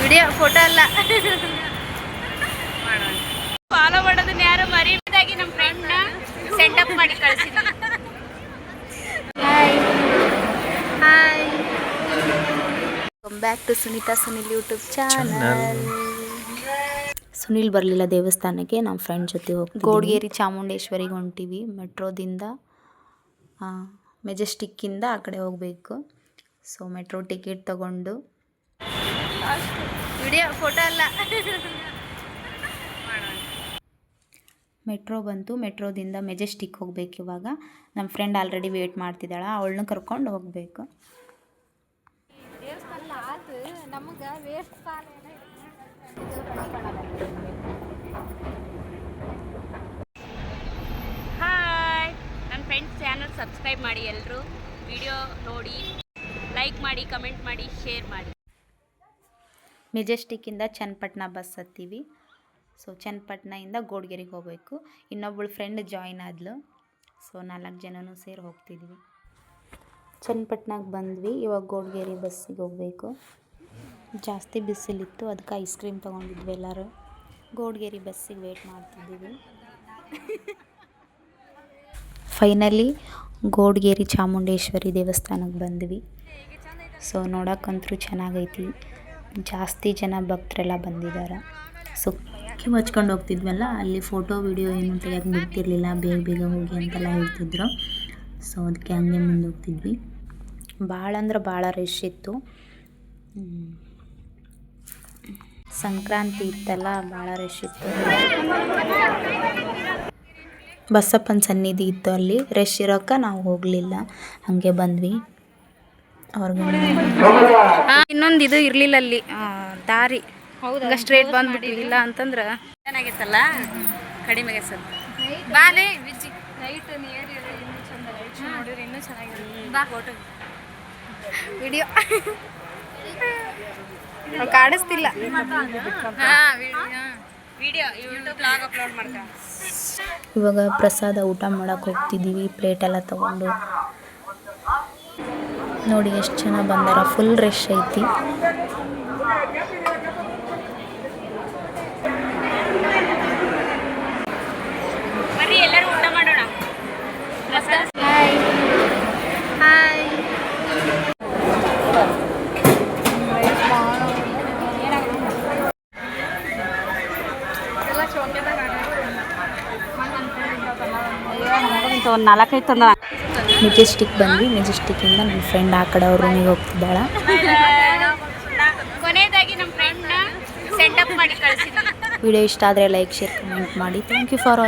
Video photo ಅಲ್ಲ follow ಮಾಡೋದನ್ನ ಯಾರು ಮರಿದಾಗಿ ನಮ್ಮ ಫ್ರೆಂಡ್ನ ಸೆಂಡಪ್ ಮಾಡಿ ಕಳಿಸಿದ್ವಿ. Hi hi, welcome back to Sunita Sunil YouTube channel. Sunil ಬರಲಿಲ್ಲ ದೇವಸ್ಥಾನಕ್ಕೆ, ನಮ್ಮ ಫ್ರೆಂಡ್ ಜೊತೆ ಹೋಗಿ ಗೋಡ್ಗೇರಿ ಚಾಮುಂಡೇಶ್ವರಿಗೆ ಹೊಂಟಿವಿ. ಮೆಟ್ರೋದಿಂದ ಮೆಜೆಸ್ಟಿಕ್ಕಿಂದ ಆ ಕಡೆ ಹೋಗಬೇಕು. ಸೊ ಮೆಟ್ರೋ ಟಿಕೆಟ್ ತಗೊಂಡು ವಿಡಿಯೋ ಫೋಟೋ ಅಲ್ಲ ಮೆಟ್ರೋ ಬಂತು. ಮೆಟ್ರೋದಿಂದ ಮೆಜೆಸ್ಟಿಕ್ ಹೋಗ್ಬೇಕು. ಇವಾಗ ನಮ್ಮ ಫ್ರೆಂಡ್ ಆಲ್ರೆಡಿ ವೇಟ್ ಮಾಡ್ತಿದ್ದಾಳೆ, ಅವಳನ್ನ ಕರ್ಕೊಂಡು ಹೋಗಬೇಕು. ಹಾಯ್, ನನ್ನ ಫ್ರೆಂಡ್ಸ್ ಚಾನಲ್ ಸಬ್ಸ್ಕ್ರೈಬ್ ಮಾಡಿ, ಎಲ್ಲರೂ ವಿಡಿಯೋ ನೋಡಿ, ಲೈಕ್ ಮಾಡಿ, ಕಮೆಂಟ್ ಮಾಡಿ, ಶೇರ್ ಮಾಡಿ. ಮೆಜೆಸ್ಟಿಕ್ಕಿಂದ ಚನ್ನಪಟ್ಟಣ ಬಸ್ ಹತ್ತೀವಿ. ಸೊ ಚನ್ನಪಟ್ಟಣದಿಂದ ಗೋಡ್ಗೇರಿಗೆ ಹೋಗಬೇಕು. ಇನ್ನೊಬ್ಬಳು ಫ್ರೆಂಡ್ ಜಾಯಿನ್ ಆದ್ಲು. ಸೊ 4 ಜನನೂ ಸೇರಿ ಹೋಗ್ತಿದ್ವಿ. ಚನ್ನಪಟ್ಟಣಕ್ಕೆ ಬಂದ್ವಿ. ಇವಾಗ ಗೋಡ್ಗೇರಿ ಬಸ್ಸಿಗೆ ಹೋಗಬೇಕು. ಜಾಸ್ತಿ ಬಿಸಿಲಿತ್ತು, ಅದಕ್ಕೆ ಐಸ್ ಕ್ರೀಮ್ ತೊಗೊಂಡಿದ್ವಿ ಎಲ್ಲರೂ. ಗೋಡ್ಗೇರಿ ಬಸ್ಸಿಗೆ ವೇಟ್ ಮಾಡ್ತಿದ್ದೀವಿ. ಫೈನಲಿ ಗೋಡ್ಗೇರಿ ಚಾಮುಂಡೇಶ್ವರಿ ದೇವಸ್ಥಾನಕ್ಕೆ ಬಂದ್ವಿ. ಸೊ ನೋಡೋಕ್ಕಂತೂ ಚೆನ್ನಾಗೈತಿ. ಜಾಸ್ತಿ ಜನ ಭಕ್ತರೆಲ್ಲ ಬಂದಿದ್ದಾರೆ. ಸೊ ಕ್ಯೂ ಹಚ್ಕೊಂಡು ಹೋಗ್ತಿದ್ವಲ್ಲ, ಅಲ್ಲಿ ಫೋಟೋ ವಿಡಿಯೋ ಏನು ತೆಗಿಯೋಕೆ ಬಿಡ್ತಿರ್ಲಿಲ್ಲ, ಬೇಗ ಬೇಗ ಹೋಗಿ ಅಂತೆಲ್ಲ ಹೇಳ್ತಿದ್ರು. ಸೊ ಅದಕ್ಕೆ ಹಂಗೆ ಮುಂದೆ ಹೋಗ್ತಿದ್ವಿ. ಭಾಳ ಅಂದ್ರೆ ಭಾಳ ರಶ್ ಇತ್ತು. ಸಂಕ್ರಾಂತಿ ಇತ್ತಲ್ಲ, ಭಾಳ ರಶ್ ಇತ್ತು. ಬಸಪ್ಪನ ಸನ್ನಿಧಿ ಇತ್ತು, ಅಲ್ಲಿ ರಶ್ ಇರೋಕೆ ನಾವು ಹೋಗಲಿಲ್ಲ, ಹಾಗೆ ಬಂದ್ವಿ. ಅವ್ರಿಗೆ ಇನ್ನೊಂದು ಇದು ಇರಲಿಲ್ಲ ಅಲ್ಲಿ ದಾರಿ, ಹೌದಾ ಸ್ಟ್ರೇಟ್ ಬಂದ್ಬಿಟ್ಟಿಲ್ಲ ಅಂತಂದ್ರೆ ಚೆನ್ನಾಗಿತ್ತಲ್ಲ, ಕಡಿಮೆಗೆ ಸರ್ ಬಾಲೆ ವಿಜಿ ಲೈಟ್ ನಿಯರ್ ಇನ್ನೂ ಚಂದ, ಲೈಟ್ ನೋಡಿದ್ರೆ ಇನ್ನೂ ಚೆನ್ನಾಗಿದೆ. ಬಾ ಫೋಟೋ ವಿಡಿಯೋ ಕಾಡಿಸ್ತಿಲ್ಲ. ವಿಡಿಯೋ ಯೂಟ್ಯೂಬ್ ಬ್ಲಾಗ್ ಅಪ್ಲೋಡ್ ಮಾಡ್ತಾ. ಇವಾಗ ಪ್ರಸಾದ ಊಟ ಮಾಡಕ್ಕೆ ಹೋಗ್ತಿದ್ದೀವಿ, ಪ್ಲೇಟೆಲ್ಲ ತೊಗೊಂಡು. ನೋಡಿ ಎಷ್ಟು ಜನ ಬಂದಾರ, ಫುಲ್ ರಶ್ ಐತಿ. ಬರ್ರಿ ಎಲ್ಲರೂ ಊಟ ಮಾಡೋಣ. ಹಾಯ್ ಹಾಯ್, ಒಂದು 4-5 ತಂದ. ಮೆಜೆಸ್ಟಿಕ್ ಬಂದ್ವಿ. ಮೆಜೆಸ್ಟಿಕ್ಕಿಂದ ನನ್ನ ಫ್ರೆಂಡ್ ಆ ಕಡೆ ಅವ್ರ ರೂಮಿಗೆ ಹೋಗ್ತಿದ್ದಾಳೆ. ಕೊನೆಯದಾಗಿ ನಮ್ಮ ಫ್ರೆಂಡ್ನ ಸೆಂಡಪ್ ಮಾಡಿ ಕಳಿಸಿದ್ವಿ. ವಿಡಿಯೋ ಇಷ್ಟ ಆದರೆ ಲೈಕ್, ಶೇರ್, ಕಮೆಂಟ್ ಮಾಡಿ. Thank you for watching.